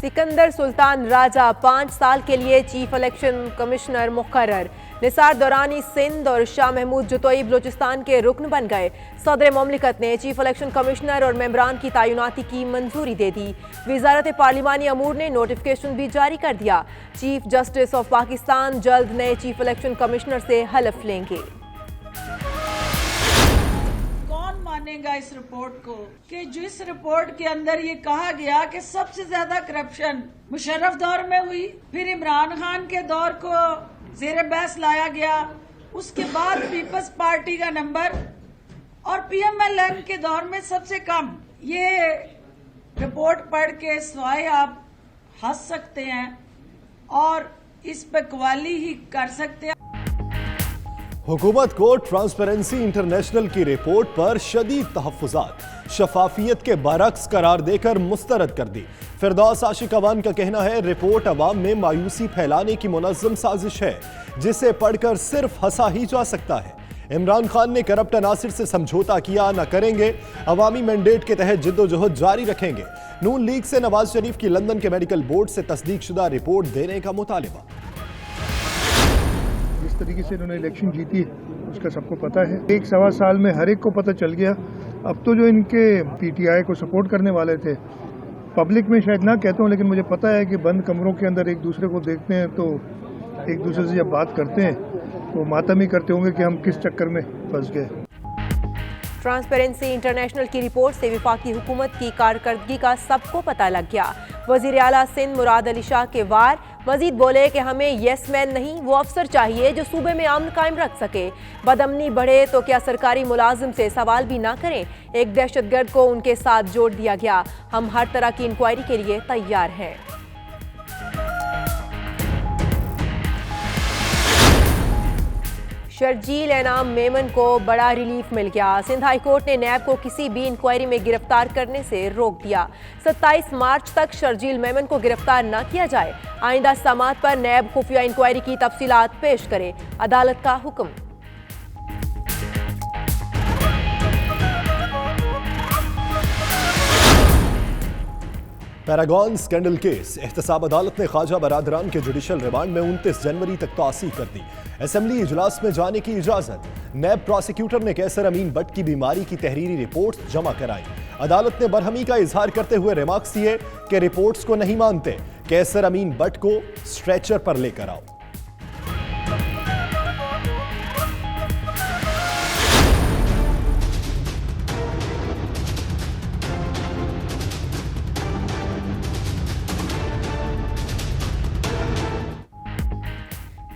सिकंदर सुल्तान राजा 5 साल के लिए चीफ इलेक्शन कमिश्नर मुकर्रर। निसार दौरानी सिंध और शाह महमूद जतोई बलूचिस्तान के रुकन बन गए। सदर मुमलिकत ने चीफ इलेक्शन कमिश्नर और मेंबरान की तैनाती की मंजूरी दे दी। वजारत पार्लिमानी अमूर ने नोटिफिकेशन भी जारी कर दिया। चीफ जस्टिस ऑफ पाकिस्तान जल्द नए चीफ इलेक्शन कमिश्नर से हलफ लेंगे। मानेगा इस रिपोर्ट को कि जिस रिपोर्ट के अंदर ये कहा गया कि सबसे ज्यादा करप्शन मुशर्रफ दौर में हुई, फिर इमरान खान के दौर को ज़ेरे बहस लाया गया, उसके बाद पीपल्स पार्टी का नंबर और पीएमएलएन के दौर में सबसे कम। ये रिपोर्ट पढ़ के स्वाय आप हंस सकते हैं और इस पे कवाली ही कर सकते हैं। हुकूमत को ट्रांसपेरेंसी इंटरनेशनल की रिपोर्ट पर शदीद तहफ्फुज़ात शफाफियत के बरक्स करार देकर मुस्तरद कर दी। फिरदौस आशिक अवान का कहना है रिपोर्ट अवाम में मायूसी फैलाने की मुनज़्ज़म साजिश है जिसे पढ़कर सिर्फ हंसा ही जा सकता है। इमरान खान ने करप्ट अनासिर से समझौता किया न करेंगे, अवामी मैंडेट के तहत जिद्दोजहद जारी रखेंगे। नून लीग से नवाज शरीफ की लंदन के मेडिकल बोर्ड से तस्दीक शुदा रिपोर्ट देने का मुतालिबा। जिस तरीके से इन्होंने इलेक्शन जीती उसका सबको पता है। 1-1.25 साल में हर एक को पता चल गया। अब तो जो इनके पीटीआई को सपोर्ट करने वाले थे, पब्लिक में शायद ना कहता हूँ, लेकिन मुझे पता है कि बंद कमरों के अंदर एक दूसरे को देखते हैं तो एक दूसरे से जब बात करते हैं तो मातम ही करते होंगे कि हम किस चक्कर में फंस गए। ट्रांसपेरेंसी इंटरनेशनल की रिपोर्ट से वफाकी हुकूमत की कारकर्दगी का सबको पता लग गया। वजीर आला सिंध मुराद अली शाह के वार मजीद बोले कि हमें येस मैन नहीं, वो अफसर चाहिए जो सूबे में अमन कायम रख सके। बदअमनी बढ़े तो क्या सरकारी मुलाजिम से सवाल भी ना करें। एक दहशतगर्द को उनके साथ जोड़ दिया गया। हम हर तरह की इंक्वायरी के लिए तैयार हैं। शर्जील एनाम मेमन को बड़ा रिलीफ मिल गया। सिंध हाई कोर्ट ने नैब को किसी भी इंक्वायरी में गिरफ्तार करने से रोक दिया। 27 मार्च तक शर्जील मेमन को गिरफ्तार न किया जाए। आइंदा समाअत पर नैब खुफिया इंक्वायरी की तफसीलात पेश करे, अदालत का हुक्म। पैरागॉन स्कैंडल केस एहतसाब अदालत ने ख्वाजा बरादरान के जुडिशल रिमांड में 29 जनवरी तक तौसीह कर दी। असेंबली इजलास में जाने की इजाजत। नैब प्रोसिक्यूटर ने कैसर अमीन बट की बीमारी की तहरीरी रिपोर्ट्स जमा कराई। अदालत ने बरहमी का इजहार करते हुए रिमार्क्स दिए कि रिपोर्ट्स को नहीं मानते, कैसर अमीन बट को स्ट्रेचर पर लेकर आओ।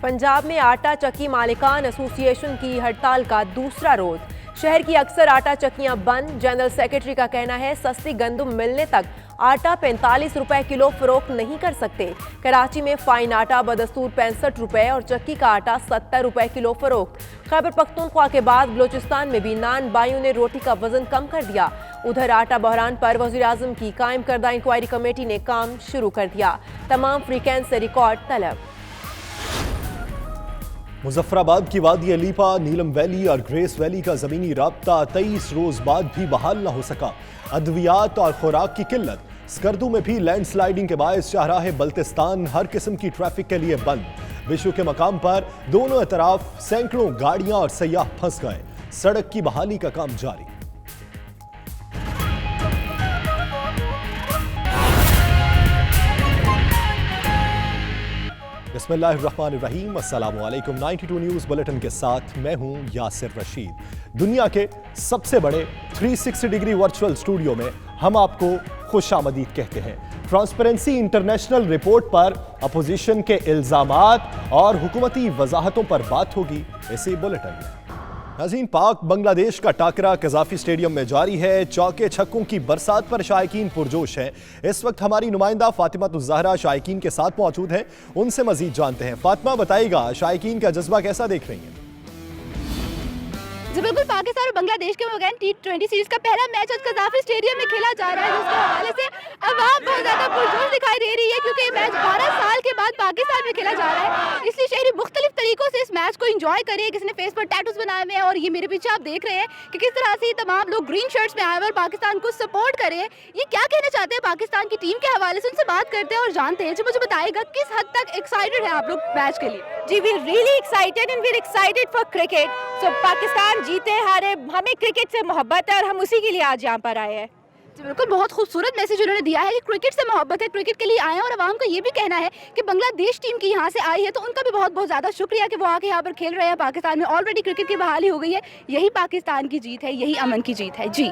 पंजाब में आटा चक्की मालिकान एसोसिएशन की हड़ताल का दूसरा रोज। शहर की अक्सर आटा चक्कियां बंद। जनरल सेक्रेटरी का कहना है सस्ती गंदम मिलने तक आटा 45 रुपए किलो फरोख्त नहीं कर सकते। कराची में फाइन आटा बदस्तूर 65 रुपए और चक्की का आटा 70 रुपए किलो फरोख्त। खैबर पख्तूनख्वा के बाद बलूचिस्तान में भी नान बाइयों ने रोटी का वजन कम कर दिया। उधर आटा बहरान पर वज़ीर आज़म की कायम करदा इंक्वायरी कमेटी ने काम शुरू कर दिया। तमाम फ्रीकेंस से रिकॉर्ड तलब। मुजफ्फराबाद की वादी अलीपा, नीलम वैली और ग्रेस वैली का ज़मीनी राब्ता 23 रोज़ बाद भी बहाल न हो सका। अद्वियात और खुराक की किल्लत। स्कर्दू में भी लैंडस्लाइडिंग के बायस शाहराह बल्तिस्तान हर किस्म की ट्रैफिक के लिए बंद। विशु के मकाम पर दोनों तरफ सैकड़ों गाड़ियां और सयाह फंस गए। सड़क की बहाली का काम जारी। बिस्मिल्लाहिर्रहमानिर्रहीम, अस्सलामुअलैकुम। 92 न्यूज़ बुलेटिन के साथ मैं हूं यासिर रशीद। दुनिया के सबसे बड़े 360 डिग्री वर्चुअल स्टूडियो में हम आपको खुशामदीद कहते हैं। ट्रांसपेरेंसी इंटरनेशनल रिपोर्ट पर अपोजिशन के इल्जामात और हुकूमती वजाहतों पर बात होगी इसी बुलेटिन में। नाज़रीन, पाक बांग्लादेश का टाकरा कज़ाफी स्टेडियम में जारी है। चौके छक्कों की बरसात पर शायकीन पुरजोश हैं। इस वक्त हमारी नुमाइंदा फातिमा ज़हरा शायकीन के साथ मौजूद हैं, उनसे मजीद जानते हैं। फातिमा, बताइएगा शायकीन का जज्बा कैसा देख रही हैं? जी बिल्कुल, पाकिस्तान और बांग्लादेश के मबैन T20 सीरीज का पहला मैच आज कज़ाफी स्टेडियम में खेला जा रहा है, जिसके हवाले से आवाम बहुत ज़्यादा पुरजोश दिखाई दे रही है क्योंकि ये मैच 12 साल के बाद पाकिस्तान में खेला जा रहा है, इसलिए शहरी मुख्तलिफ तरीक़ों से इस मैच को एंजॉय कर रहे हैं। किसी ने फेस पर टैटूज बनाए हुए हैं और ये मेरे पीछे आप देख रहे हैं कि किस तरह से तमाम लोग ग्रीन शर्ट्स में आए हुए और पाकिस्तान को सपोर्ट कर रहे हैं। ये क्या कहना चाहते हैं पाकिस्तान की टीम के हवाले से, उनसे बात करते हैं और जानते हैं। जो मुझे बताएगा किस हद तक एक्साइटेड है आप लोग मैच के लिए। जी, we really excited and we are excited for cricket. So Pakistan जीते हारे, हमें क्रिकेट से मोहब्बत है और हम उसी के लिए आज यहाँ पर आए हैं। बिल्कुल, बहुत खूबसूरत मैसेज उन्होंने दिया है कि क्रिकेट से मोहब्बत है, क्रिकेट के लिए आए हैं और आवाम का ये भी कहना है कि बांग्लादेश टीम की यहाँ से आई है तो उनका भी बहुत बहुत ज़्यादा शुक्रिया कि वो आके यहाँ पर खेल रहे हैं। पाकिस्तान में ऑलरेडी क्रिकेट की बहाली हो गई है, यही पाकिस्तान की जीत है, यही अमन की जीत है। जी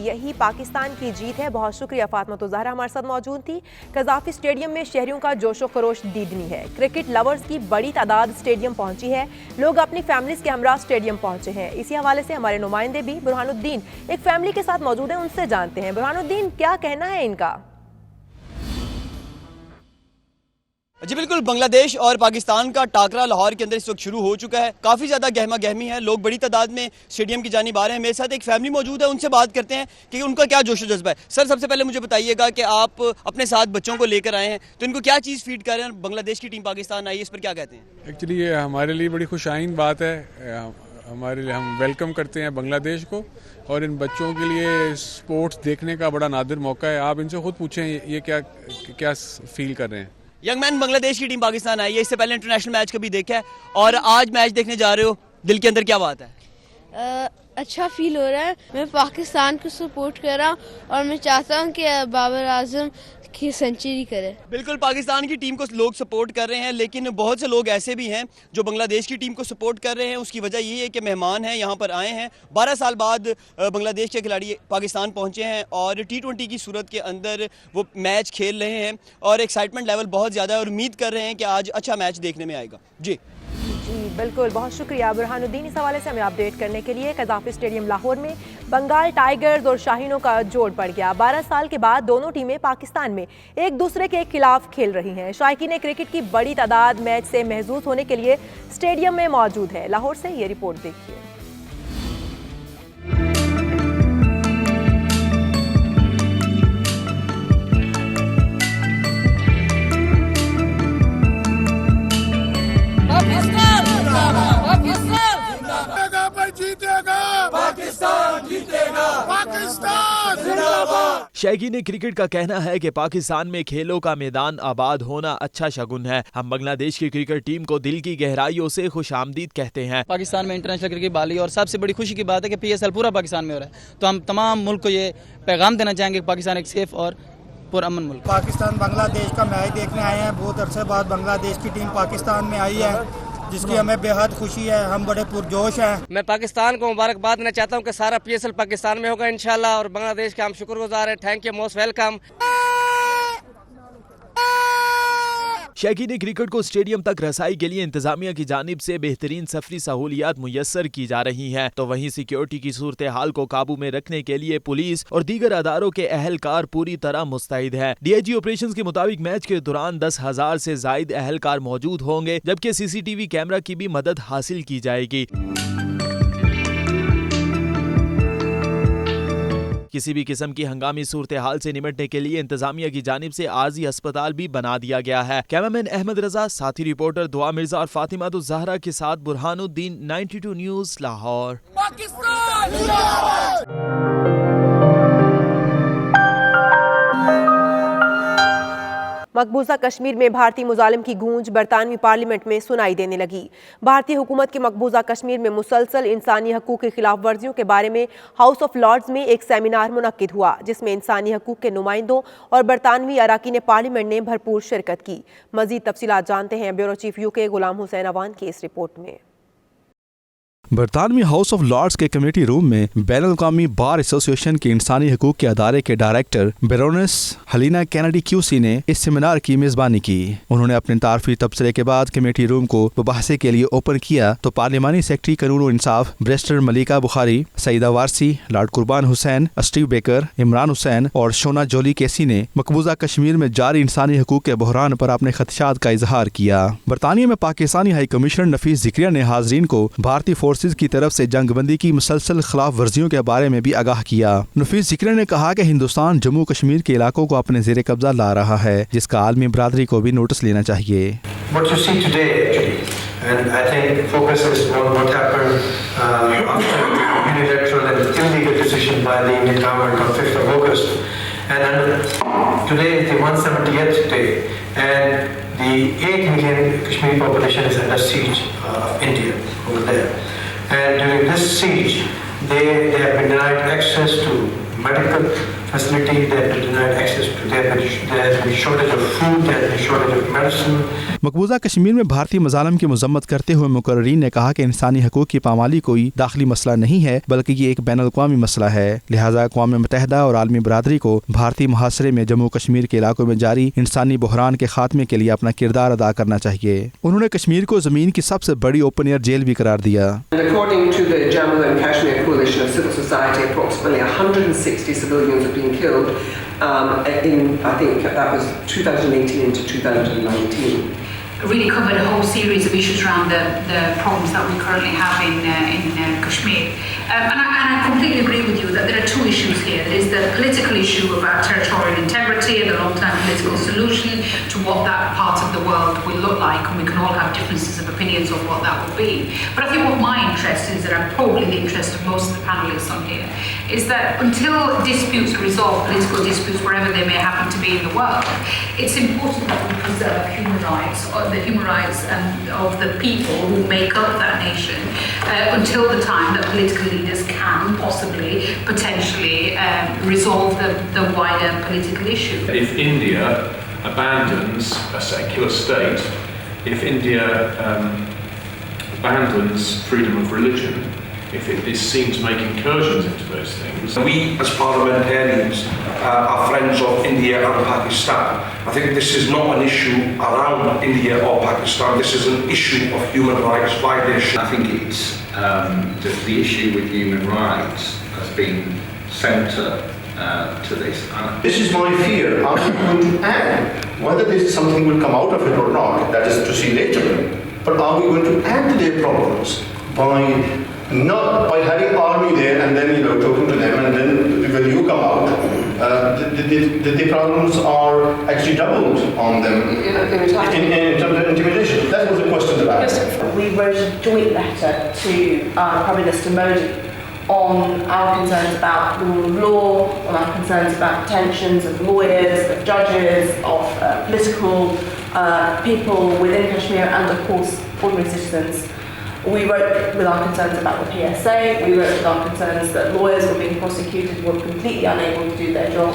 यही पाकिस्तान की जीत है। बहुत शुक्रिया। फातिमा तो ज़हरा हमारे साथ मौजूद थी। कज़ाफ़ी स्टेडियम में शहरियों का जोशो खरोश दीदनी है। क्रिकेट लवर्स की बड़ी तादाद स्टेडियम पहुंची है। लोग अपनी फैमिलीज़ के हमरा स्टेडियम पहुंचे हैं। इसी हवाले से हमारे नुमाइंदे भी बुरहानुद्दीन एक फैमिली के साथ मौजूद हैं, उनसे जानते हैं। बुरहानुद्दीन, क्या कहना है इनका? जी बिल्कुल, बांग्लादेश और पाकिस्तान का टाकरा लाहौर के अंदर इस वक्त शुरू हो चुका है। काफ़ी ज़्यादा गहमा गहमी है, लोग बड़ी तादाद में स्टेडियम की जानिब आ रहे हैं। मेरे साथ एक फैमिली मौजूद है, उनसे बात करते हैं कि उनका क्या जोश जज्बा है। सर, सबसे पहले मुझे बताइएगा कि आप अपने साथ बच्चों को लेकर आए हैं, तो इनको क्या चीज़ फीड कर रहे हैं? बांग्लादेश की टीम पाकिस्तान आई है, इस पर क्या कहते हैं? एक्चुअली ये हमारे लिए बड़ी खुशाइन बात है। हमारे लिए हम वेलकम करते हैं बांग्लादेश को, और इन बच्चों के लिए स्पोर्ट्स देखने का बड़ा नादिर मौका है। आप इनसे खुद पूछें ये क्या फील कर रहे हैं। यंग मैन, बांग्लादेश की टीम पाकिस्तान आई है, इससे पहले इंटरनेशनल मैच कभी देखा है और आज मैच देखने जा रहे हो, दिल के अंदर क्या बात है? अच्छा फील हो रहा है। मैं पाकिस्तान को सपोर्ट कर रहा हूँ और मैं चाहता हूँ कि बाबर आजम की सेंचुरी करे। बिल्कुल, पाकिस्तान की टीम को लोग सपोर्ट कर रहे हैं, लेकिन बहुत से लोग ऐसे भी हैं जो बांग्लादेश की टीम को सपोर्ट कर रहे हैं। उसकी वजह ये है कि मेहमान हैं, यहाँ पर आए हैं। 12 साल बाद बांग्लादेश के खिलाड़ी पाकिस्तान पहुँचे हैं और T20 की सूरत के अंदर वो मैच खेल रहे हैं और एक्साइटमेंट लेवल बहुत ज़्यादा है और उम्मीद कर रहे हैं कि आज अच्छा मैच देखने में आएगा। जी बिल्कुल, बहुत शुक्रिया बुरहानुद्दीन इस हवाले से हमें अपडेट करने के लिए। कज़ाफ़ी स्टेडियम लाहौर में बंगाल टाइगर्स और शाहीनों का जोड़ पड़ गया। 12 साल के बाद दोनों टीमें पाकिस्तान में एक दूसरे के खिलाफ खेल रही हैं। शायकीन क्रिकेट की बड़ी तादाद मैच से महसूस होने के लिए स्टेडियम में मौजूद है। लाहौर से ये रिपोर्ट देखिए। शैकीन क्रिकेट का कहना है कि पाकिस्तान में खेलों का मैदान आबाद होना अच्छा शगुन है। हम बांग्लादेश की क्रिकेट टीम को दिल की गहराइयों से खुशामदीद कहते हैं। पाकिस्तान में इंटरनेशनल क्रिकेट बहाली और सबसे बड़ी खुशी की बात है कि PSL पूरा पाकिस्तान में हो रहा है, तो हम तमाम मुल्क को ये पैगाम देना चाहेंगे कि पाकिस्तान एक सेफ और पुरअमन मुल्क। पाकिस्तान बांग्लादेश का मैच देखने आए हैं। बहुत अरसे बाद बांग्लादेश की टीम पाकिस्तान में आई है, जिसकी हमें बेहद खुशी है। हम बड़े पुरजोश हैं। मैं पाकिस्तान को मुबारकबाद देना चाहता हूं कि सारा PSL पाकिस्तान में होगा इंशाल्लाह, और बांग्लादेश के हम शुक्रगुजार हैं। Thank you, most welcome. शैकीन क्रिकेट को स्टेडियम तक रसाई के लिए इंतजामिया की जानिब से बेहतरीन सफरी सहूलियात मुयस्सर की जा रही हैं, तो वहीं सिक्योरिटी की सूरत हाल को काबू में रखने के लिए पुलिस और दीगर अदारों के अहलकार पूरी तरह मुस्तैद है। DIG ऑपरेशंस के मुताबिक मैच के दौरान 10,000 से जायद अहलकार मौजूद होंगे, जबकि CCTV कैमरा की भी मदद हासिल की जाएगी। किसी भी किस्म की हंगामी सूरत हाल से निपटने के लिए इंतजामिया की जानिब से आर्जी अस्पताल भी बना दिया गया है। कैमरामैन अहमद रजा, साथी रिपोर्टर दुआ मिर्जा और फातिमा तो ज़हरा के साथ बुरहानुद्दीन, 92 न्यूज़, लाहौर। मकबूजा कश्मीर में भारतीय मुजालिम की गूंज बरतानवी पार्लियामेंट में सुनाई देने लगी। भारतीय हुकूमत के मकबूजा कश्मीर में मुसलसल इंसानी हकूक़ की खिलाफ वर्जियों के बारे में हाउस ऑफ लॉर्ड्स में एक सेमिनार मुनक्किद हुआ, जिसमें इंसानी हकूक़ के नुमाइंदों और बरतानवी अराकीन पार्लियामेंट ने भरपूर शिरकत की। मजीद तफसीलात जानते हैं ब्यूरो चीफ UK गुलाम हुसैन अवान की इस रिपोर्ट में। बरतानवी हाउस ऑफ लॉर्ड्स के कमेटी रूम में बैनुल अक़वामी बार एसोसिएशन के इंसानी हकूक़ के अदारे के डायरेक्टर बेरोनेस हलीना कैनेडी QC ने इस सेमिनार की मेज़बानी की। उन्होंने अपने तारफी तबसरे के बाद कमेटी रूम को मुबाहसे के लिए ओपन किया तो पार्लिमानी सेक्रेटरी कानून और इंसाफ बैरिस्टर मलिका बुखारी, सईदा वारसी, लॉर्ड कुर्बान हुसैन, स्टीव बेकर, इमरान हुसैन और शोना जोली केसी ने मकबूजा कश्मीर में जारी इंसानी हकूक़ के बहरान पर अपने खदशात का इजहार किया। बरतानिया में पाकिस्तानी हाई कमिश्नर नफीस ज़िक्रिया ने हाज़रीन को भारतीय फोर्स फोर्सेज की तरफ से जंगबंदी की मुसलसल खिलाफ वर्जियों के बारे में भी आगाह किया। नफीस जिक्र ने कहा कि हिंदुस्तान जम्मू कश्मीर के इलाकों को अपने जेर कब्जा ला रहा है, जिसका आलमी बरादरी को भी नोटिस लेना चाहिए। What you see today, actually, and I think focus is on what happened after the unilateral and illegal decision by the Indian government on 5th of August. And today is the 178th day, and the 8 million Kashmiri population is under siege of India over there. And during this siege, they have been denied access to medical facility, they have been denied access to, there has been shortage of food, there has been shortage of medicine. मकबूजा Kashmir में भारतीय मज़ालिम की मजम्मत करते हुए मुकर्रीन ने कहा कि इंसानी हकूक़ की पामाली कोई दाखिली मसला नहीं है, बल्कि ये एक बैनुल-अक़वामी मसला है। लिहाजा अक़वाम मुत्तहिदा और आलमी बरादरी को भारतीय मुहासरे में जम्मू कश्मीर के इलाकों में जारी इंसानी बहरान के खात्मे के लिए अपना किरदार अदा करना चाहिए। उन्होंने कश्मीर को ज़मीन की सबसे बड़ी ओपन एयर जेल भी करार दिया। According to the Jammu and Kashmir Coalition of Civil Society, approximately 160 civilians have been killed in, I think that was 2018 into 2019. Really covered a whole series of issues around the problems that we currently have in Kashmir. And I completely agree with you that there are two issues here. There is the political issue about territorial integrity and the long-term political solution to what that part of the world will look like, and we can all have differences of opinions of what that will be. But I think what my interest is, and probably the interest of most of the panellists on here, is that until disputes are resolved, political disputes wherever they may happen to be in the world, it's important that we preserve human rights, the human rights of the people who make up that nation until the time that political leaders can possibly, potentially resolve the wider political issue. If India abandons a secular state, if India abandons freedom of religion, if it is seen to make incursions into those things. We as parliamentarians are friends of India and Pakistan. I think this is not an issue around India or Pakistan, this is an issue of human rights violation. I think it's the issue with human rights has been centre to this. This is my fear. Are we going to add, whether this something will come out of it or not, that is to see later, but are we going to add to their problems not by having army there and then talking to them, and then when you come out, the problems are actually doubled on them in terms of intimidation. That was the question about. Yes, we wrote a joint letter to Prime Minister Modi on our concerns about the rule of law, on our concerns about detentions of lawyers, of judges, of political people within Kashmir, and of course ordinary citizens. We wrote with our concerns about the PSA, we wrote with our concerns that lawyers were being prosecuted, were completely unable to do their job,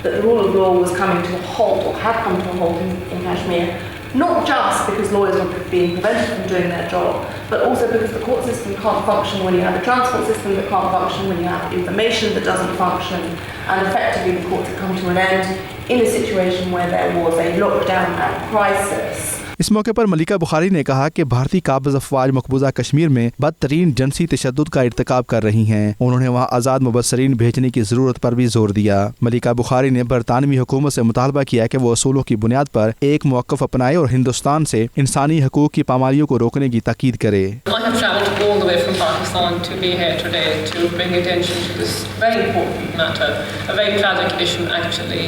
that the rule of law was coming to a halt, or had come to a halt in Kashmir, not just because lawyers were being prevented from doing their job, but also because the court system can't function when you have a transport system that can't function, when you have information that doesn't function, and effectively the courts have come to an end in a situation where there was a lockdown and crisis. इस मौके पर मलिका बुखारी ने कहा कि भारतीय काबिज अफवाज मकबूजा कश्मीर में बदतरीन जंसी तशद्दुद का इर्तिकाब कर रही हैं। उन्होंने वहाँ आज़ाद मुबस्सरीन भेजने की ज़रूरत पर भी जोर दिया। मलिका बुखारी ने बरतानवी हुकूमत से मुतालबा किया कि वो असूलों की बुनियाद पर एक मौक़िफ़ अपनाए और हिंदुस्तान से इंसानी हकूक़ की पामालियों को रोकने की ताकीद करे। I have travelled all the way from Pakistan to be here today to bring attention to this very important matter, a very tragic issue actually,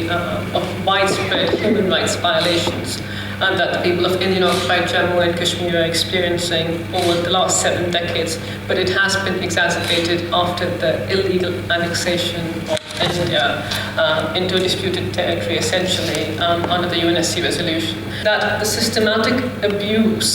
of widespread human rights violations that the people of Indian occupied Jammu and Kashmir are experiencing over the last 7 decades, but it has been exacerbated after the illegal annexation of India into a disputed territory, essentially under the UNSC resolution. That the systematic abuse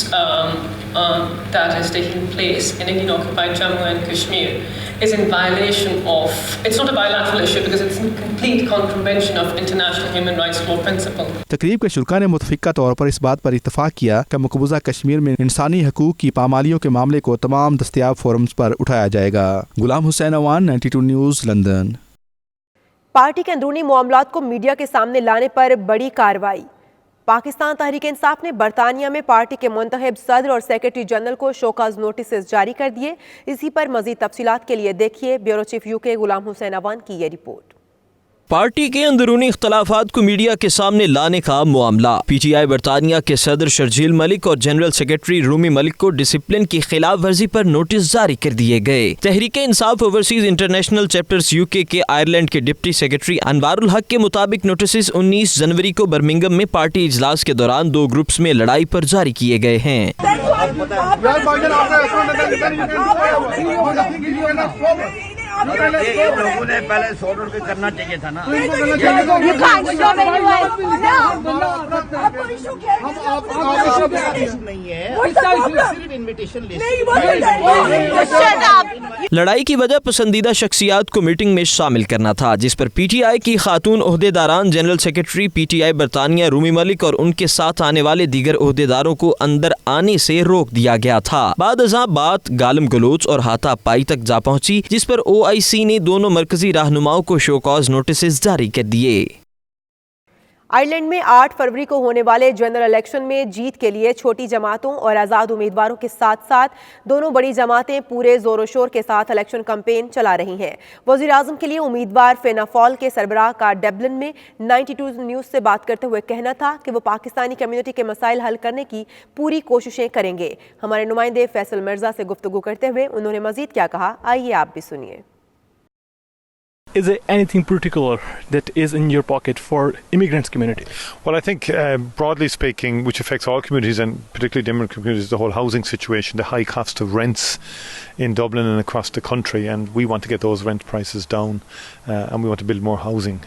that is taking place in Indian occupied Jammu and Kashmir is in violation of, it's not a bilateral issue because it's in complete contravention of international human rights law principle. तकरीब के शुरका ने मुतफ़िक़ा तौर पर इस बात पर इत्तफ़ाक़ किया कि मकबूजा कश्मीर में इंसानी हकूक़ की पामालियों के मामले को तमाम दस्तयाब फोरम्स पर उठाया जाएगा। Ghulam Hussain Awan, 92 news, London. Party के अंदरूनी मामलात को मीडिया के सामने लाने पर बड़ी कार्रवाई। पाकिस्तान तहरीक इंसाफ ने बरतानिया में पार्टी के मुंतखब सदर और सेक्रेटरी जनरल को शोकाज नोटिस जारी कर दिए। इसी पर मजीद तफसीलात के लिए देखिए ब्यूरो चीफ यूके गुलाम हुसैन अवान की ये रिपोर्ट। पार्टी के अंदरूनी इख्तलाफात को मीडिया के सामने लाने का मामला। पीटीआई बरतानिया के सदर शर्जील मलिक और जनरल सेक्रेटरी रूमी मलिक को डिसिप्लिन की खिलाफ वर्जी पर नोटिस जारी कर दिए गए। Tehreek Insaf overseas international chapters UK के आयरलैंड के डिप्टी सेक्रेटरी अनवारुल हक के मुताबिक नोटिस 19 जनवरी को बर्मिंघम में पार्टी इजलास के दौरान 2 ग्रुप्स में लड़ाई पर जारी किए गए हैं। लोगों ने पहले सॉर्ट आउट करना चाहिए था ना। लड़ाई की वजह पसंदीदा शख्सियात को मीटिंग में शामिल करना था, जिस पर पीटीआई की खातून ओहदेदारान जनरल सेक्रेटरी पीटीआई बरतानिया रूमी मलिक और उनके साथ आने वाले दीगर ओहदेदारों को अंदर आने से रोक दिया गया था। बाद अज़ां बात गालम गलोच और हाथापाई तक जा पहुंची, जिस पर OIC ने दोनों मरकजी रहनुमाओं को शो कॉज नोटिस जारी कर दिए। आयरलैंड में 8 फरवरी को होने वाले जनरल इलेक्शन में जीत के लिए छोटी जमातों और आज़ाद उम्मीदवारों के साथ साथ दोनों बड़ी जमातें पूरे जोर शोर के साथ इलेक्शन कैंपेन चला रही हैं। वज़ीर आज़म के लिए उम्मीदवार फिना फॉल के सरबराह का डबलिन में 92 न्यूज़ से बात करते हुए कहना था कि वो पाकिस्तानी कम्युनिटी के मसाइल हल करने की पूरी कोशिशें करेंगे। हमारे नुमाइंदे फैसल मिर्जा से गुफ्तगू करते हुए उन्होंने मज़ीद क्या कहा, आइए आप भी सुनिए। Is there anything particular that is in your pocket for immigrants community? Well, I think broadly speaking, which affects all communities and particularly immigrant communities, the whole housing situation, the high cost of rents in Dublin and across the country, and we want to get those rent prices down, and we want to build more housing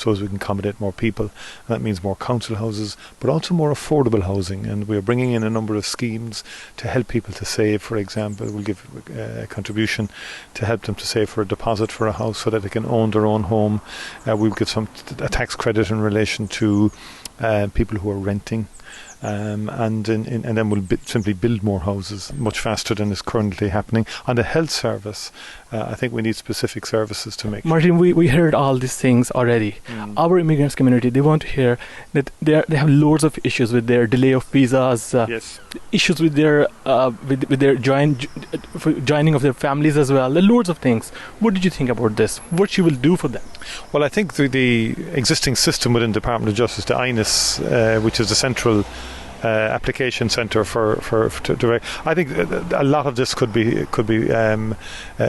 so as we can accommodate more people. And that means more council houses, but also more affordable housing. And we are bringing in a number of schemes to help people to save. For example, we'll give a contribution to help them to save for a deposit for a house, so that they can own their own home. We'll give a tax credit in relation to people who are renting. And then we'll simply build more houses much faster than is currently happening. On the health service, I think we need specific services to make. Martin, we heard all these things already. Our immigrants community, they want to hear that they have loads of issues with their delay of visas, issues with their joining of their families as well. There are loads of things. What did you think about this? What you will do for them? Well, I think the existing system within the Department of Justice, the INIS, which is the central application centre for direct. I think a lot of this could be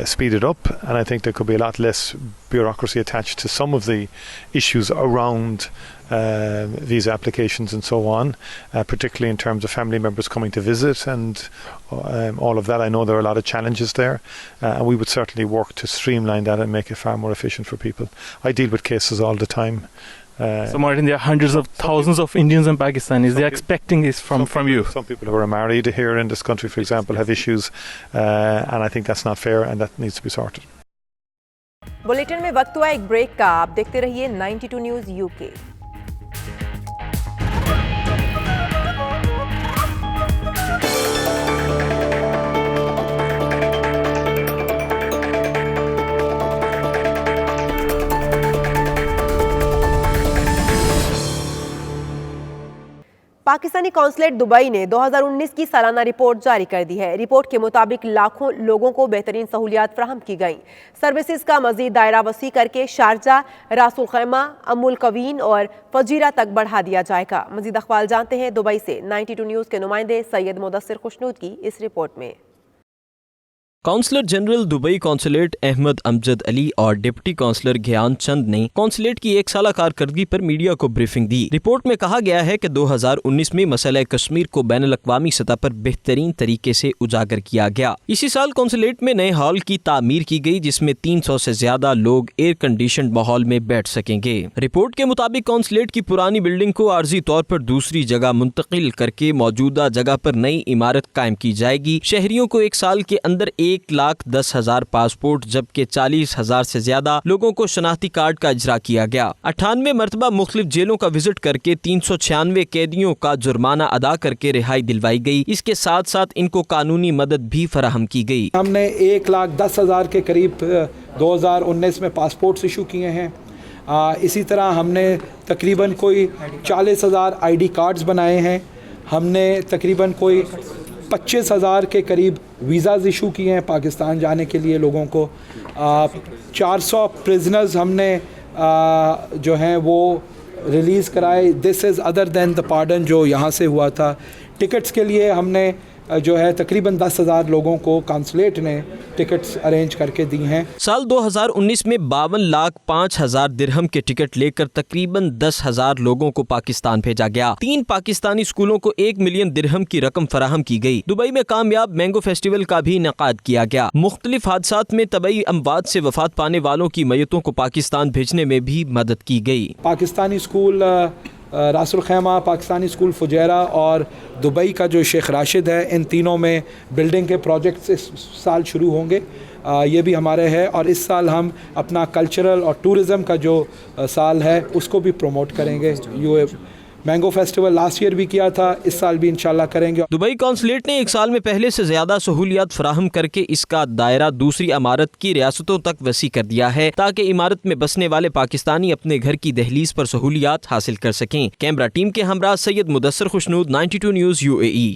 speeded up, and I think there could be a lot less bureaucracy attached to some of the issues around visa applications and so on, particularly in terms of family members coming to visit and all of that. I know there are a lot of challenges there, and we would certainly work to streamline that and make it far more efficient for people. I deal with cases all the time. So Martin, there are hundreds of thousands of Indians and Pakistanis. They are expecting this from you. Some people who are married here in this country, for example, have issues, and I think that's not fair, and that needs to be sorted. Bulletin में वक्त हुआ एक break का। आप देखते रहिए 92 news UK. Pakistani consulate Dubai ने 2019 की सालाना रिपोर्ट जारी कर दी है। रिपोर्ट के मुताबिक लाखों लोगों को बेहतरीन सहूलियात फराहम की गईं। सर्विसेज का मजीद दायरा वसी करके शारजा, रासुल खैमा, अमुल कवीन और फजीरा तक बढ़ा दिया जाएगा। मजीद अखबार जानते हैं दुबई से 92 न्यूज़ के नुमाइंदे सैयद मुदस्सिर खुशनूद की इस रिपोर्ट में। Counsellor general Dubai consulate Ahmad Amjad Ali और डिप्टी काउंसलर ज्ञान चंद ने कौंसलेट की 1 साला कारकर्दगी पर मीडिया को ब्रीफिंग दी। रिपोर्ट में कहा गया है कि 2019 में मसला कश्मीर को बैन अल-अक़वामी सतह पर बेहतरीन तरीके से उजागर किया गया। इसी साल कौंसलेट में नए हॉल की तामीर की गई, जिसमें 300 से ज्यादा लोग एयर कंडीशन माहौल में बैठ सकेंगे। रिपोर्ट के मुताबिक कौंसलेट की पुरानी बिल्डिंग को आर्जी तौर पर दूसरी जगह मुंतकिल करके मौजूदा जगह पर नई इमारत कायम की जाएगी। शहरियों को 1 साल के अंदर 1,10,000 पासपोर्ट जबकि 40,000 से ज्यादा लोगों को शनाख्ती कार्ड का इजरा किया गया। 98 मरतबा मुख्तलिफ जेलों का विजिट करके 396 कैदियों का जुर्माना अदा करके रिहाई दिलवाई गई। इसके साथ साथ इनको कानूनी मदद भी फराहम की गई। हमने 1,10,000 के करीब 2019 में पासपोर्ट्स इशू किए हैं। इसी तरह हमने तकरीबन कोई 40,000 ID कार्ड्स बनाए हैं। हमने तकरीबन कोई 25,000 के करीब वीज़ाज़ इशू किए हैं पाकिस्तान जाने के लिए लोगों को। 400 प्रिजनर्स हमने जो हैं वो रिलीज़ कराए। This is other than the pardon जो यहाँ से हुआ था। टिकट्स के लिए हमने जो है तकरीबन 10,000 लोगों को कॉन्सुलेट ने टिकट्स अरेंज करके दी हैं। साल 2019 में 52,05,000 दिरहम के टिकट लेकर तकरीबन 10,000 लोगों को पाकिस्तान भेजा गया। 3 पाकिस्तानी स्कूलों को 1 मिलियन दिरहम की रकम फराहम की गई। दुबई में कामयाब मैंगो फेस्टिवल का भी इनेकाद किया गया। मुख्तलिफ हादसात में तबई अमवात से वफात पाने वालों की मैयतों को पाकिस्तान भेजने में भी मदद की गई। पाकिस्तानी स्कूल रासुल खैमा, पाकिस्तानी स्कूल फुजैरा और दुबई का जो शेख राशिद है, इन तीनों में बिल्डिंग के प्रोजेक्ट्स इस साल शुरू होंगे। ये भी हमारे है और इस साल हम अपना कल्चरल और टूरिज़म का जो साल है उसको भी प्रमोट करेंगे। ये मैंगो फेस्टिवल लास्ट ईयर भी किया था, इस साल भी इंशाल्लाह करेंगे। दुबई कौंसलेट ने 1 साल में पहले से ज्यादा सहूलियात फराहम करके इसका दायरा दूसरी इमारत की रियासतों तक वसी कर दिया है ताकि इमारत में बसने वाले पाकिस्तानी अपने घर की दहलीज पर सहूलियात हासिल कर सकें। कैमरा टीम के हमरा Syed Mudassar Khushnood, 92 news UAE।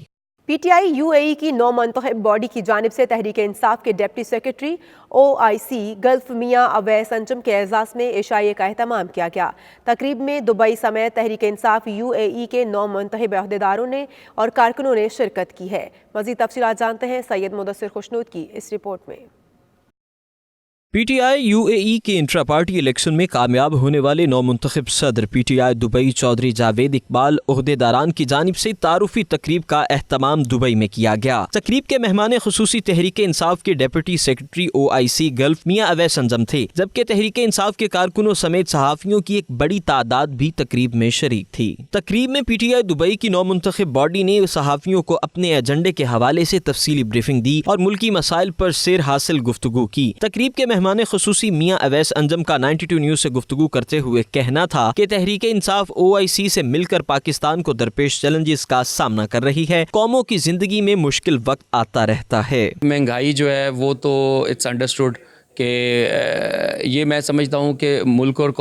PTI UAE की 9 मुंतखब बॉडी की जानिब से तहरीक इंसाफ के डिप्टी सेक्रेटरी OIC गल्फ मियाँ अवैस अंजुम के एजाज़ में इशाए का एहतमाम किया गया। तकरीब में दुबई समेत तहरीक इंसाफ UAE के 9 मुंतखब अहदेदारों ने और कारकुनों ने शिरकत की है। मज़ीद तफसीलात जानते हैं सैयद मुदस्सर खुशनूद की इस रिपोर्ट में। PTI UAE के इंट्रा पार्टी इलेक्शन में कामयाब होने वाले 9 मुंतखब सदर PTI दुबई चौधरी जावेद इकबाल ओहदेदारान की जानिब से तारुफी तकरीब का एहतमाम दुबई में किया गया। तकरीब के मेहमान खुसूसी तहरीक इंसाफ के डिप्टी सेक्रेटरी OIC गल्फ मियाँ अवैस अंजुम थे, जबकि तहरीक इंसाफ के कारकुनों समेत सहाफ़ियों की एक बड़ी तादाद भी तकरीब में शरीक थी। तकरीब में PTI दुबई की 9 मुंतखब बॉडी ने सहाफ़ियों को अपने एजेंडे के हवाले से तफसीली ब्रीफिंग दी और मुल्की मसाइल पर सेर हासिल गुफ्तगू की। तकरीब के मेहमान खुसूसी मियाँ अवैस अंजुम का 92 न्यूज़ से गुफ्तगू करते हुए कहना था कि तहरीक इंसाफ OIC से मिलकर पाकिस्तान को दरपेश चैलेंजेस का सामना कर रही है। कौमों की जिंदगी में मुश्किल वक्त आता रहता है। महंगाई जो है वो तो इट्स अंडरस्टूड कि ये मैं समझता हूँ कि मुल्क और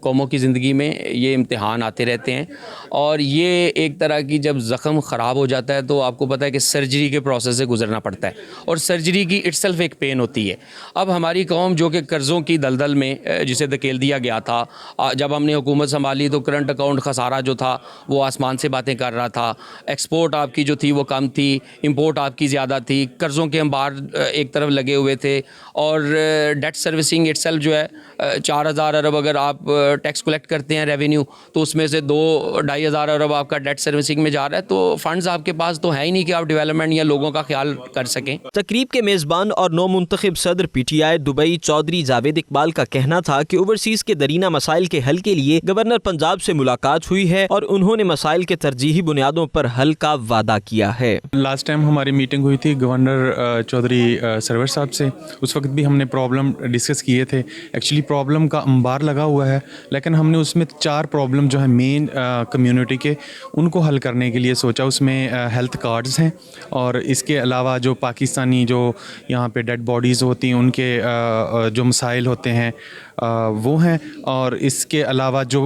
कौमों की ज़िंदगी में ये इम्तिहान आते रहते हैं और ये एक तरह की जब ज़ख़म ख़राब हो जाता है तो आपको पता है कि सर्जरी के प्रोसेस से गुजरना पड़ता है और सर्जरी की इट्सल्फ एक पेन होती है। अब हमारी कौम जो कि कर्ज़ों की दलदल में जिसे धकेल दिया गया था, जब हमने हुकूमत संभाली तो करंट अकाउंट खसारा जो था वो आसमान से बातें कर रहा था, एक्सपोर्ट आपकी जो थी वो कम थी, इम्पोर्ट आपकी ज़्यादा थी, कर्ज़ों के अंबार एक तरफ लगे हुए थे और डेट सर्विसिंग इट्सल्फ जो है 4,000 अरब अगर आप टैक्स कलेक्ट करते हैं रेवेन्यू तो उसमें से 2-2,500 अरब आपका डेट सर्विसिंग में जा रहा है, तो फंड्स आपके पास तो है ही नहीं कि आप डेवलपमेंट या लोगों का ख्याल कर सकें। तकरीब के मेज़बान और 9 मुंतखब सदर PTI दुबई चौधरी जावेद इकबाल का कहना था कि ओवरसीज के दरीना मसाइल के हल के लिए गवर्नर पंजाब से मुलाकात हुई है और उन्होंने मसाइल के तरजीही बुनियादों पर हल का वादा किया है। लास्ट टाइम हमारी मीटिंग हुई थी गवर्नर चौधरी सरवर साहब से, उस वक्त भी हमने प्रॉब्लम डिस्कस किए थे। एक्चुअली प्रॉब्लम का अंबार लगा हुआ है लेकिन हमने उसमें 4 प्रॉब्लम जो है मेन कम्युनिटी के उनको हल करने के लिए सोचा। उसमें हेल्थ कार्ड्स हैं और इसके अलावा जो पाकिस्तानी जो यहाँ पे डेड बॉडीज़ होती हैं उनके जो मसाइल होते हैं वो हैं और इसके अलावा जो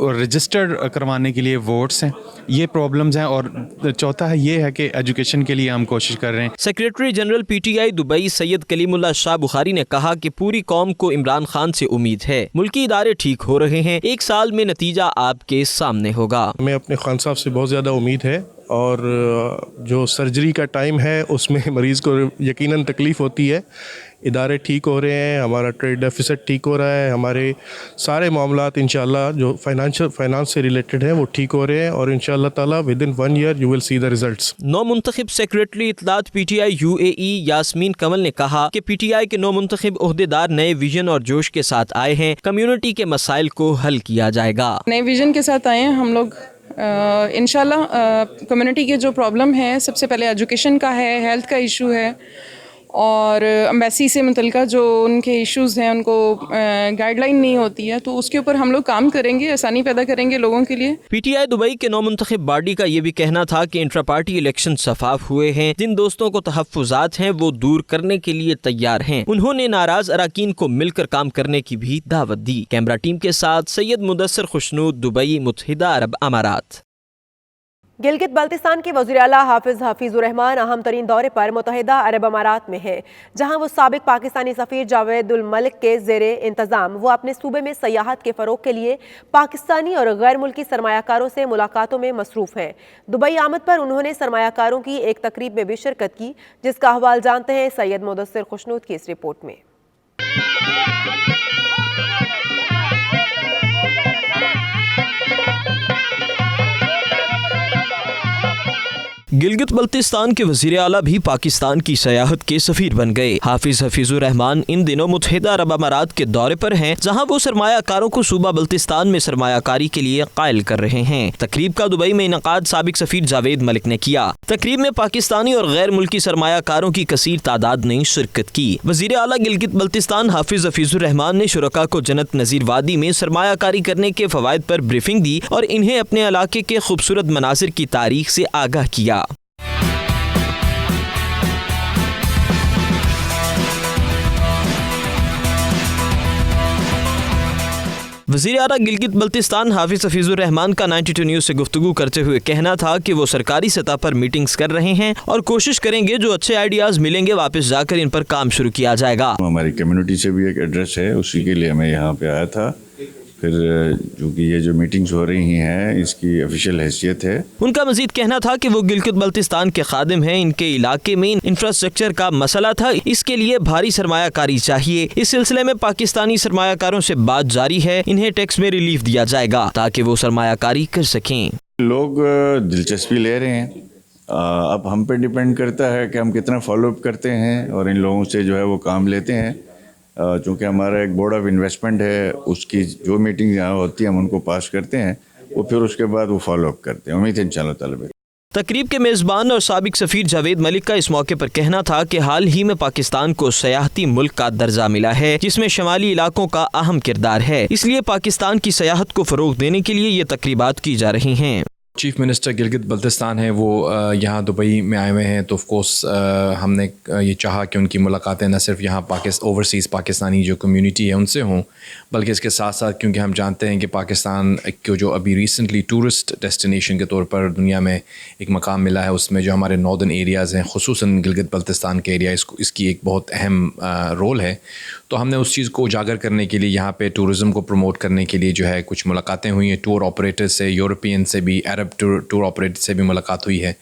रजिस्टर्ड करवाने के लिए वोट्स हैं, ये प्रॉब्लम्स हैं और चौथा है ये है कि एजुकेशन के लिए हम कोशिश कर रहे हैं। Secretary general PTI Dubai Syed Kalimullah Shah Bukhari ने कहा कि पूरी कौम को इमरान खान से उम्मीद है, मुल्की इदारे ठीक हो रहे हैं, 1 साल में नतीजा आपके सामने होगा। हमें अपने खान साहब से बहुत ज़्यादा उम्मीद है और जो सर्जरी का टाइम है उसमें मरीज़ को यकीनन तकलीफ़ होती है। इदारे ठीक हो रहे हैं, हमारा ट्रेड डेफिसिट ठीक हो रहा है, हमारे सारे मामलात इंशाल्लाह जो फाइनेंस से रिलेटेड हैं वो ठीक हो रहे हैं और इंशाल्लाह ताला within 1 year you will see the results. 9 मुंतखब सेक्रेटरी इत्तलात PTI UAE यास्मीन कंवल ने कहा कि PTI के 9 मुंतखब ओहदेदार नए विजन और जोश के साथ आए हैं, कम्युनिटी के मसाइल को हल किया जाएगा। नए विजन के साथ आए हैं हम लोग। इंशाल्लाह कम्युनिटी के जो प्रॉब्लम है, सबसे पहले एजुकेशन का है, हेल्थ का इशू है और एम्बेसी से मुतल्लिका जो उनके इश्यूज़ हैं उनको गाइडलाइन नहीं होती है, तो उसके ऊपर हम लोग काम करेंगे, आसानी पैदा करेंगे लोगों के लिए। PTI दुबई के 9 मुंतखब बॉडी का ये भी कहना था कि इंट्रा पार्टी इलेक्शन शफाफ हुए हैं, जिन दोस्तों को तहफ्फुज़ात हैं वो दूर करने के लिए तैयार हैं। उन्होंने नाराज अराकीन को मिलकर काम करने की भी दावत दी। कैमरा टीम के साथ सैयद मुदस्सर खुशनूद, दुबई, मुत्तहिदा अरब अमारात। गिलगित बल्तिस्तान के वज़ीर आला हाफिज़ुर रहमान अहम तरीन दौरे पर मुत्तहिदा अरब अमारात में है, जहां वो साबिक पाकिस्तानी सफ़ीर जावेदुल मलिक के ज़ेरे इंतज़ाम वो अपने सूबे में सयाहत के फ़रोग के लिए पाकिस्तानी और गैर मुल्की सरमायाकारों से मुलाकातों में मसरूफ़ हैं। दुबई आमद पर उन्होंने सरमायाकारों की एक तकरीब में भी शिरकत की, जिसका अहवाल जानते हैं सैयद मुदस्सिर खुशनूद की इस रिपोर्ट में। गिलगित बल्तिस्तान के वज़ीर आला भी पाकिस्तान की सयाहत के सफ़ीर बन गए। हाफिज़ुर रहमान इन दिनों मुत्तहिदा अरब अमारात के दौरे पर हैं, जहां वो सरमायाकारों को सूबा बल्तिस्तान में सरमायाकारी के लिए कायल कर रहे हैं। तकरीब का दुबई में इनकाद साबिक सफ़ीर जावेद मलिक ने किया। तकरीब में पाकिस्तानी और गैर मुल्की सरमायाकारों की कसीर तादाद ने शिरकत की। वज़ीर आला गिलगित बल्तिस्तान हाफिज़ुर रहमान ने शुरका को जन्नत नज़ीर वादी में सरमायाकारी करने के फ़वाइद पर ब्रीफिंग दी और इन्हें अपने इलाके के खूबसूरत मनासिर की तारीख से आगाह किया। वज़ीर आला गिलगित बल्तिस्तान हाफिज़ुर रहमान का 92 न्यूज़ से गुफ्तगू करते हुए कहना था कि वो सरकारी सतह पर मीटिंग्स कर रहे हैं और कोशिश करेंगे जो अच्छे आइडियाज़ मिलेंगे वापस जाकर इन पर काम शुरू किया जाएगा। हमारी कम्युनिटी से भी एक एड्रेस है, उसी के लिए मैं यहाँ पे आया था। फिर चूँकि ये जो मीटिंग्स हो रही हैं इसकी ऑफिशियल हैसियत है। उनका मजीद कहना था कि वो गिलगित बल्तिस्तान के खादिम हैं, इनके इलाके में इंफ्रास्ट्रक्चर का मसला था, इसके लिए भारी सरमायाकारी चाहिए। इस सिलसिले में पाकिस्तानी सरमायाकारों से बात जारी है, इन्हें टैक्स में रिलीफ दिया जाएगा ताकि वो सरमायाकारी कर सकें। लोग दिलचस्पी ले रहे हैं, अब हम पे डिपेंड करता है कि हम कितना फॉलोअप करते हैं और इन लोगों से जो है वो काम लेते हैं। चूँकि हमारा एक बोर्ड ऑफ इन्वेस्टमेंट है, उसकी जो मीटिंग यहाँ होती है हम उनको पास करते हैं, वो फिर उसके बाद वो फॉलोअप करते हैं। उम्मीद है इंशाअल्लाह ताला। तकरीब के मेज़बान और साबिक सफ़ीर जावेद मलिक का इस मौके पर कहना था कि हाल ही में पाकिस्तान को सयाहती मुल्क का दर्जा मिला है, जिसमें शमाली इलाकों का अहम किरदार है, इसलिए पाकिस्तान की सयाहत को फ़रोग़ देने के लिए ये तकरीबात की जा रही हैं। चीफ मिनिस्टर गिलगित बल्तिस्तान है, वो यहाँ दुबई में आए हुए हैं, तो ऑफ कोर्स हमने ये चाहा कि उनकी मुलाकातें न सिर्फ यहाँ ओवरसीज़ पाकिस्तानी जो कम्युनिटी है उनसे हों, बल्कि इसके साथ साथ क्योंकि हम जानते हैं कि पाकिस्तान को जो अभी रिसेंटली टूरिस्ट डेस्टिनेशन के तौर पर दुनिया में एक मकाम मिला है, उसमें जो हमारे नॉर्दर्न एरियाज़ हैं, खुसूसन गिलगित बल्तिस्तान के एरिया, इसकी एक बहुत अहम रोल है। तो हमने उस चीज़ को उजागर करने के लिए यहाँ पे टूरिज़म को प्रमोट करने के लिए जो है कुछ मुलाकातें हुई हैं। टूर ऑपरेटर से, यूरोपियन से भी, अरब टूर ऑपरेटर से भी मुलाकात हुई है।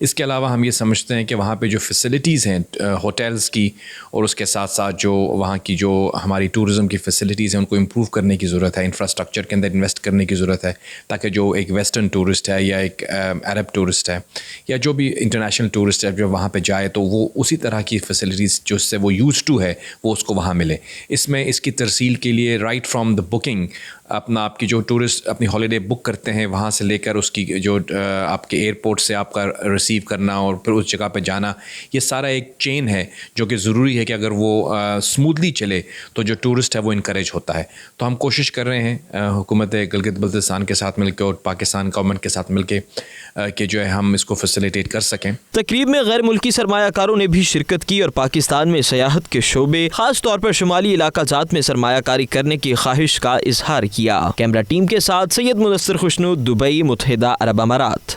इसके अलावा हम ये समझते हैं कि वहाँ पे जो फैसिलिटीज़ हैं होटल्स की, और उसके साथ साथ जो वहाँ की जो हमारी टूरिज़म की फैसिलिटीज़ हैं उनको इम्प्रूव करने की ज़रूरत है, इंफ्रास्ट्रक्चर के अंदर इन्वेस्ट करने की ज़रूरत है, ताकि जो एक वेस्टर्न टूरिस्ट है या एक अरब टूरिस्ट है या जो भी इंटरनेशनल टूरिस्ट है, जब वहाँ पर जाए तो वो उसी तरह की फैसिलिटीज़ जो उससे वो यूज़ टू है वो उसको वहाँ मिले। इसमें इसकी तरसील के लिए राइट फ्रॉम द बुकिंग, आपकी जो टूरिस्ट अपनी हॉलीडे बुक करते हैं वहाँ से लेकर उसकी जो आपके एयरपोर्ट से आपका रिसीव करना और फिर उस जगह पे जाना, ये सारा एक चेन है जो कि ज़रूरी है कि अगर वो स्मूथली चले तो जो टूरिस्ट है वो इनकरेज होता है। तो हम कोशिश कर रहे हैं हुकूमत गिलगित बल्तिस्तान के साथ मिलकर और पाकिस्तान गवर्नमेंट के साथ मिलकर कि जो है हम इसको फैसिलिटेट कर सकें। तकरीब में गैर मुल्की सरमायाकारों ने भी शिरकत की और पाकिस्तान में सयाहत के शोबे, खास तौर पर शुमाली इलाका जात में सरमायाकारी करने की ख्वाहिश का इजहार किया। कैमरा टीम के साथ सैयद मुदस्सिर खुशनूद, दुबई, मुत्तहिदा अरब अमारात।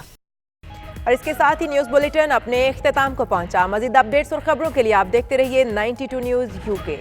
और इसके साथ ही न्यूज़ बुलेटिन अपने इख्तिताम को पहुंचा। मज़ीद अपडेट्स और खबरों के लिए आप देखते रहिए 92 न्यूज़ UK।